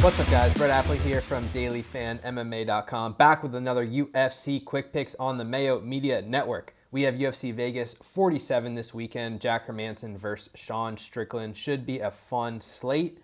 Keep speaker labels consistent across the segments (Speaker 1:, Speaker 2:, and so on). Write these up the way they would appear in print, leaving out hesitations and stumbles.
Speaker 1: What's up, guys? Brett Appley here from dailyfanmma.com, back with another UFC Quick Picks on the Mayo Media Network. We have UFC Vegas 47 this weekend. Jack Hermansson versus Sean Strickland. Should be a fun slate.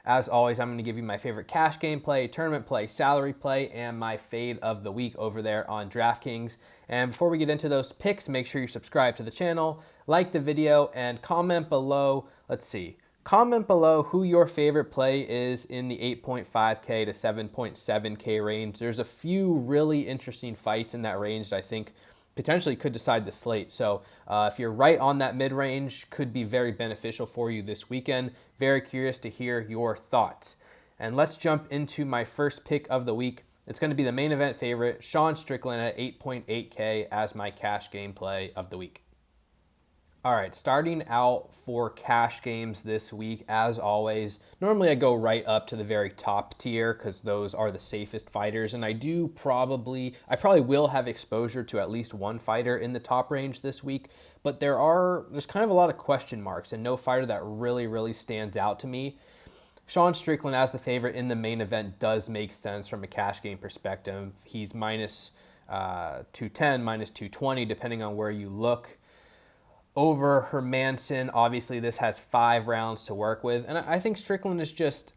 Speaker 1: As always, I'm going to give you my favorite cash game play, tournament play, salary play, and my fade of the week over there on DraftKings. And before we get into those picks, make sure you subscribe to the channel, like the video, and comment below. Let's see. Comment below who your favorite play is in the 8.5K to 7.7K range. There's a few really interesting fights in that range that I think potentially could decide the slate. So if you're right on that mid-range, could be very beneficial for you this weekend. Very curious to hear your thoughts. And let's jump into my first pick of the week. It's going to be the main event favorite, Sean Strickland at 8.8K as my cash game play of the week. All right, starting out for cash games this week, as always, normally I go right up to the very top tier because those are the safest fighters, and I probably will have exposure to at least one fighter in the top range this week, but there's kind of a lot of question marks and no fighter that really stands out to me. Sean Strickland as the favorite in the main event does make sense from a cash game perspective. He's minus 210, minus 220, depending on where you look. Over Hermansson, obviously this has 5 rounds to work with, and I think Strickland is just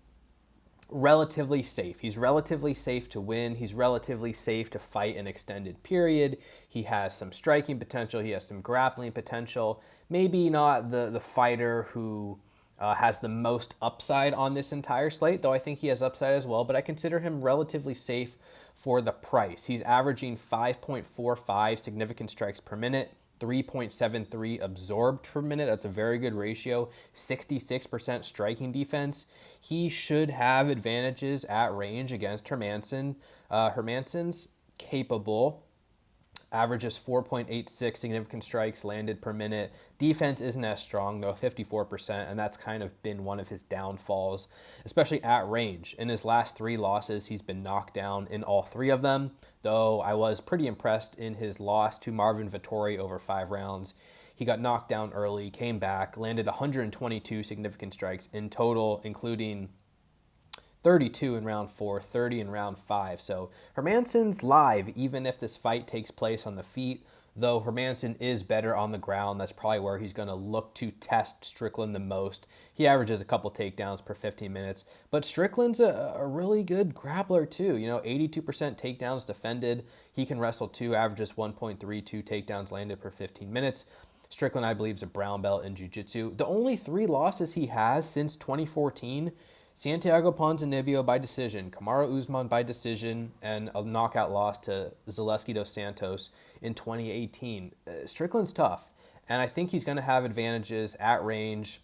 Speaker 1: relatively safe. He's relatively safe to win. He's relatively safe to fight an extended period. He has some striking potential. He has some grappling potential. Maybe not the fighter who has the most upside on this entire slate, though I think he has upside as well, but I consider him relatively safe for the price. He's averaging 5.45 significant strikes per minute. 3.73 absorbed per minute. That's a very good ratio. 66% striking defense. He should have advantages at range against Hermansson. Hermansson's capable. Averages 4.86 significant strikes landed per minute. Defense isn't as strong, though, 54%, and that's kind of been one of his downfalls, especially at range. In his last 3 losses, he's been knocked down in all 3 of them, though I was pretty impressed in his loss to Marvin Vettori over 5 rounds. He got knocked down early, came back, landed 122 significant strikes in total, including 32 in round 4, 30 in round 5. So Hermansson's live, even if this fight takes place on the feet, though Hermansson is better on the ground. That's probably where he's going to look to test Strickland the most. He averages a couple takedowns per 15 minutes, but Strickland's a really good grappler too. 82% takedowns defended. He can wrestle too, averages 1.32 takedowns landed per 15 minutes. Strickland, I believe, is a brown belt in jiu-jitsu. The only 3 losses he has since 2014, Santiago Ponzinibbio by decision, Kamaru Usman by decision, and a knockout loss to Zaleski dos Santos in 2018. Strickland's tough, and I think he's going to have advantages at range.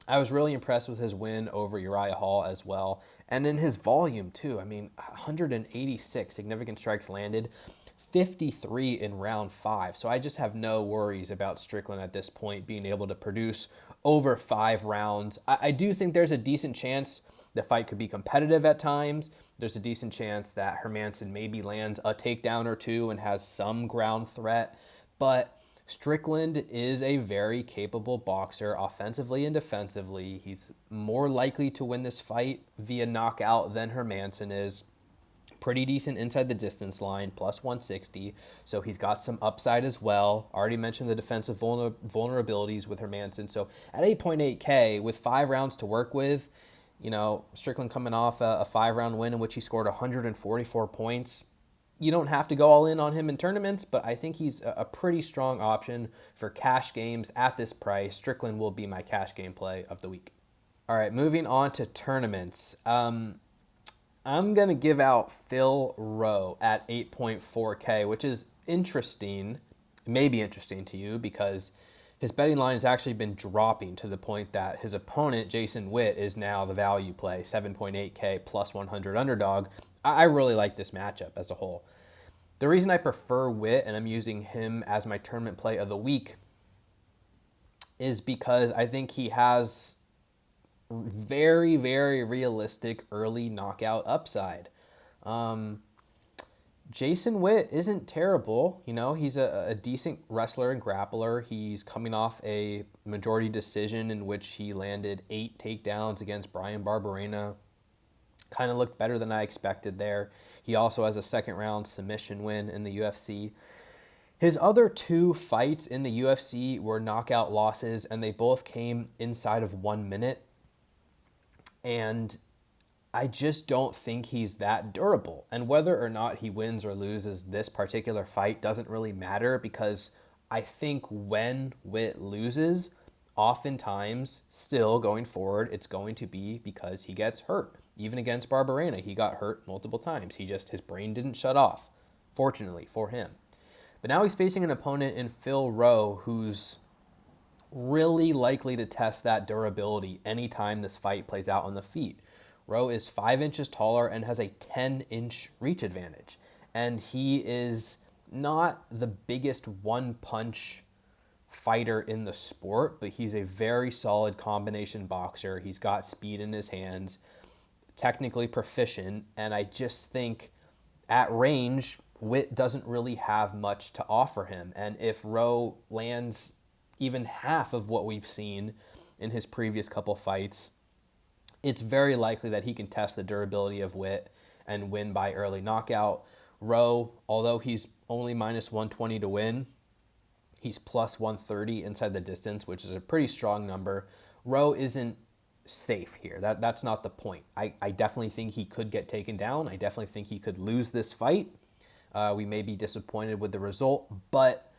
Speaker 1: I was really impressed with his win over Uriah Hall as well, and in his volume too. 186 significant strikes landed, 53 in round 5. So I just have no worries about Strickland at this point being able to produce over 5 rounds. I do think there's a decent chance the fight could be competitive at times. There's a decent chance that Hermansson maybe lands a takedown or 2 and has some ground threat. But Strickland is a very capable boxer offensively and defensively. He's more likely to win this fight via knockout than Hermansson is. Pretty decent inside the distance line, plus 160. So he's got some upside as well. Already mentioned the defensive vulnerabilities with Hermansson. So at 8.8K with 5 rounds to work with, Strickland coming off a 5-round win in which he scored 144 points. You don't have to go all in on him in tournaments, but I think he's a pretty strong option for cash games at this price. Strickland will be my cash game play of the week. All right, moving on to tournaments. I'm going to give out Phil Rowe at 8.4K, which is interesting. It may be interesting to you because his betting line has actually been dropping to the point that his opponent, Jason Witt, is now the value play, 7.8K plus 100 underdog. I really like this matchup as a whole. The reason I prefer Witt, and I'm using him as my tournament play of the week, is because I think he has very realistic early knockout upside. Jason Witt isn't terrible. He's a decent wrestler and grappler. He's coming off a majority decision in which he landed 8 takedowns against Brian Barberena. Kind of looked better than I expected there. He also has a second round submission win in the UFC. His other 2 fights in the UFC were knockout losses, and they both came inside of 1 minute. And I just don't think he's that durable. And whether or not he wins or loses this particular fight doesn't really matter, because I think when Witt loses, oftentimes still going forward, it's going to be because he gets hurt. Even against Barberena, he got hurt multiple times. His brain didn't shut off, fortunately for him. But now he's facing an opponent in Phil Rowe who's really likely to test that durability anytime this fight plays out on the feet. Rowe is 5 inches taller and has a 10-inch reach advantage. And he is not the biggest one-punch fighter in the sport, but he's a very solid combination boxer. He's got speed in his hands, technically proficient, and I just think at range, Witt doesn't really have much to offer him. And if Rowe lands even half of what we've seen in his previous couple fights, it's very likely that he can test the durability of Witt and win by early knockout. Rowe, although he's only minus 120 to win, he's plus 130 inside the distance, which is a pretty strong number. Rowe isn't safe here. That's not the point. I definitely think he could get taken down. I definitely think he could lose this fight. We may be disappointed with the result, but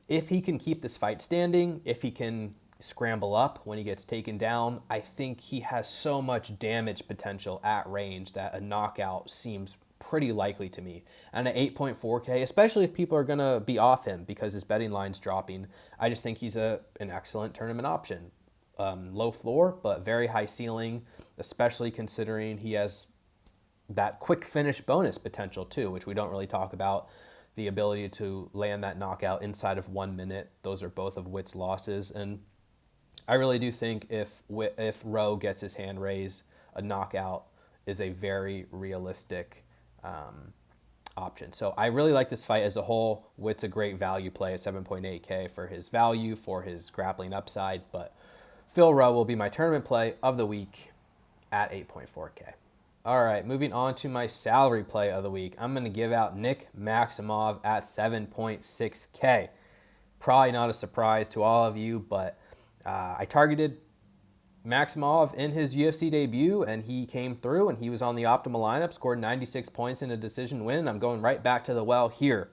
Speaker 1: if he can keep this fight standing, if he can scramble up when he gets taken down, I think he has so much damage potential at range that a knockout seems pretty likely to me. And at 8.4K, especially if people are going to be off him because his betting line's dropping, I just think he's an excellent tournament option. Low floor, but very high ceiling, especially considering he has that quick finish bonus potential too, which we don't really talk about. The ability to land that knockout inside of 1 minute. Those are both of Witt's losses. And I really do think if Rowe gets his hand raised, a knockout is a very realistic option. So I really like this fight as a whole. Witt's a great value play at 7.8K for his value, for his grappling upside. But Phil Rowe will be my tournament play of the week at 8.4K. All right, moving on to my salary play of the week. I'm going to give out Nick Maximov at 7.6K. Probably not a surprise to all of you, but I targeted Maximov in his UFC debut, and he came through, and he was on the optimal lineup, scored 96 points in a decision win. I'm going right back to the well here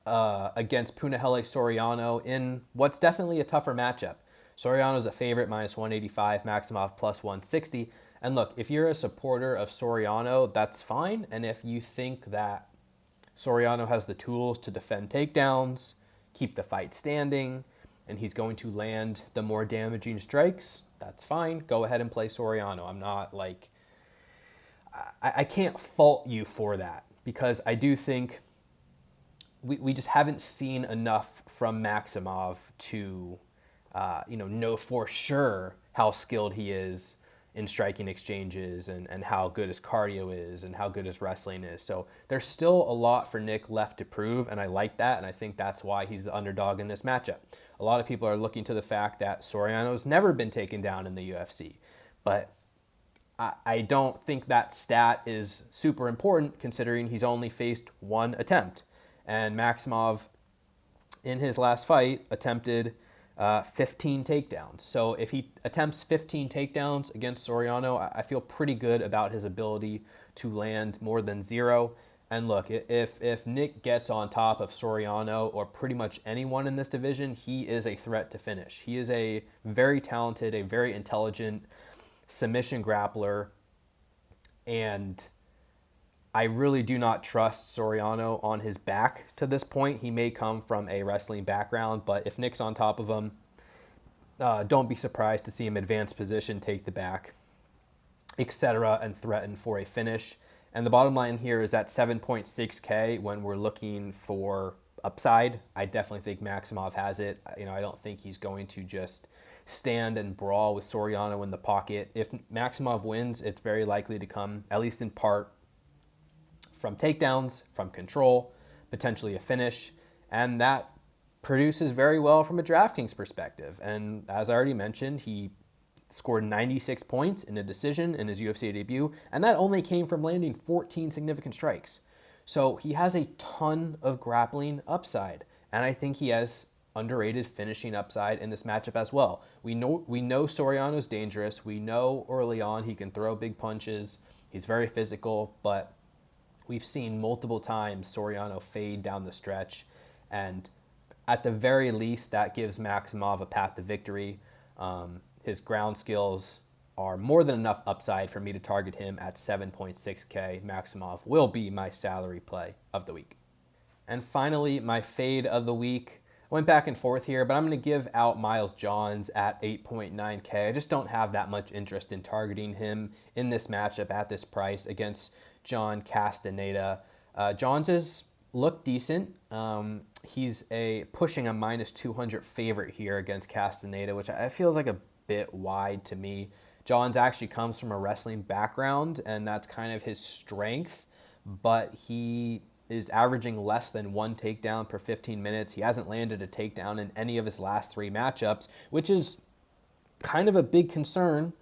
Speaker 1: against Punahele Soriano in what's definitely a tougher matchup. Soriano's a favorite, minus 185, Maximov plus 160. And look, if you're a supporter of Soriano, that's fine. And if you think that Soriano has the tools to defend takedowns, keep the fight standing, and he's going to land the more damaging strikes, that's fine. Go ahead and play Soriano. I'm not like, I can't fault you for that, because I do think we just haven't seen enough from Maximov to know for sure how skilled he is in striking exchanges and how good his cardio is and how good his wrestling is. So there's still a lot for Nick left to prove, and I like that, and I think that's why he's the underdog in this matchup. A lot of people are looking to the fact that Soriano's never been taken down in the UFC, but I don't think that stat is super important considering he's only faced one attempt. And Maximov, in his last fight, attempted 15 takedowns. So if he attempts 15 takedowns against Soriano, I feel pretty good about his ability to land more than 0. And look, if Nick gets on top of Soriano or pretty much anyone in this division, he is a threat to finish. He is a very talented, a very intelligent submission grappler, and I really do not trust Soriano on his back to this point. He may come from a wrestling background, but if Nick's on top of him, don't be surprised to see him advance position, take the back, etc., and threaten for a finish. And the bottom line here is at 7.6K, when we're looking for upside, I definitely think Maximov has it. I don't think he's going to just stand and brawl with Soriano in the pocket. If Maximov wins, it's very likely to come, at least in part, from takedowns, from control, potentially a finish, and that produces very well from a DraftKings perspective. And as I already mentioned, he scored 96 points in a decision in his UFC debut, and that only came from landing 14 significant strikes. So he has a ton of grappling upside, and I think he has underrated finishing upside in this matchup as well. We know Soriano's dangerous. We know early on he can throw big punches. He's very physical, but we've seen multiple times Soriano fade down the stretch, and at the very least, that gives Maximov a path to victory. His ground skills are more than enough upside for me to target him at 7.6K. Maximov will be my salary play of the week. And finally, my fade of the week. I went back and forth here, but I'm going to give out Miles Johns at 8.9K. I just don't have that much interest in targeting him in this matchup at this price against John Castaneda. Johns has looked decent. He's pushing a minus 200 favorite here against Castaneda, which I feel is like a bit wide to me. Johns actually comes from a wrestling background, and that's kind of his strength, but he is averaging less than one takedown per 15 minutes. He hasn't landed a takedown in any of his last 3 matchups, which is kind of a big concern.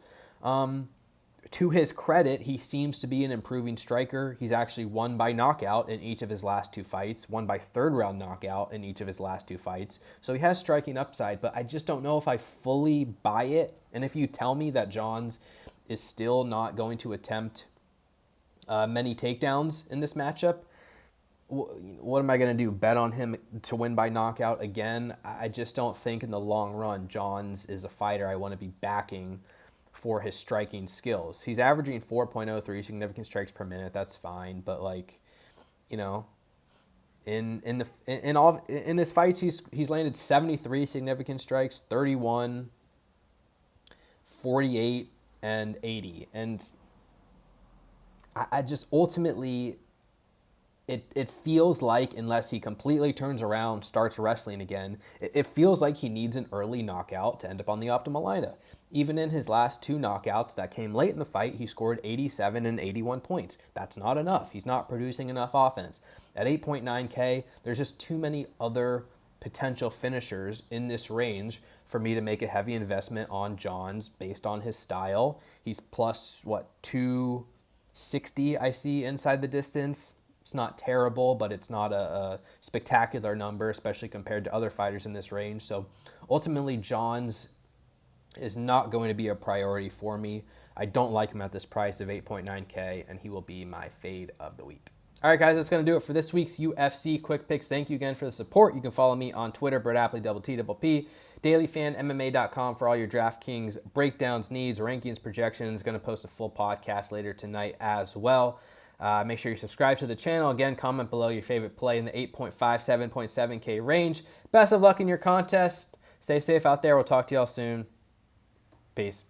Speaker 1: To his credit, he seems to be an improving striker. He's actually won by knockout in each of his last 2 fights, won by third round knockout in each of his last 2 fights. So he has striking upside, but I just don't know if I fully buy it. And if you tell me that Johns is still not going to attempt many takedowns in this matchup, what am I going to do? Bet on him to win by knockout again? I just don't think in the long run Johns is a fighter I want to be backing for his striking skills. He's averaging 4.03 significant strikes per minute. That's fine, but in his fights he's landed 73 significant strikes, 31, 48, and 80. And I just ultimately it feels like, unless he completely turns around, starts wrestling again, it feels like he needs an early knockout to end up on the optimal lineup. Even in his last 2 knockouts that came late in the fight, he scored 87 and 81 points. That's not enough. He's not producing enough offense. At 8.9K, there's just too many other potential finishers in this range for me to make a heavy investment on Johns based on his style. He's plus, 260 I see inside the distance. It's not terrible, but it's not a spectacular number, especially compared to other fighters in this range. So ultimately, Johns is not going to be a priority for me. I don't like him at this price of 8.9K, and he will be my fade of the week. All right, guys, that's going to do it for this week's UFC Quick Picks. Thank you again for the support. You can follow me on Twitter, Brett Appley, TTP, dailyfanmma.com for all your DraftKings breakdowns, needs, rankings, projections. Going to post a full podcast later tonight as well. Make sure you subscribe to the channel. Again, comment below your favorite play in the 8.5, 7.7K range. Best of luck in your contest. Stay safe out there. We'll talk to y'all soon. Peace.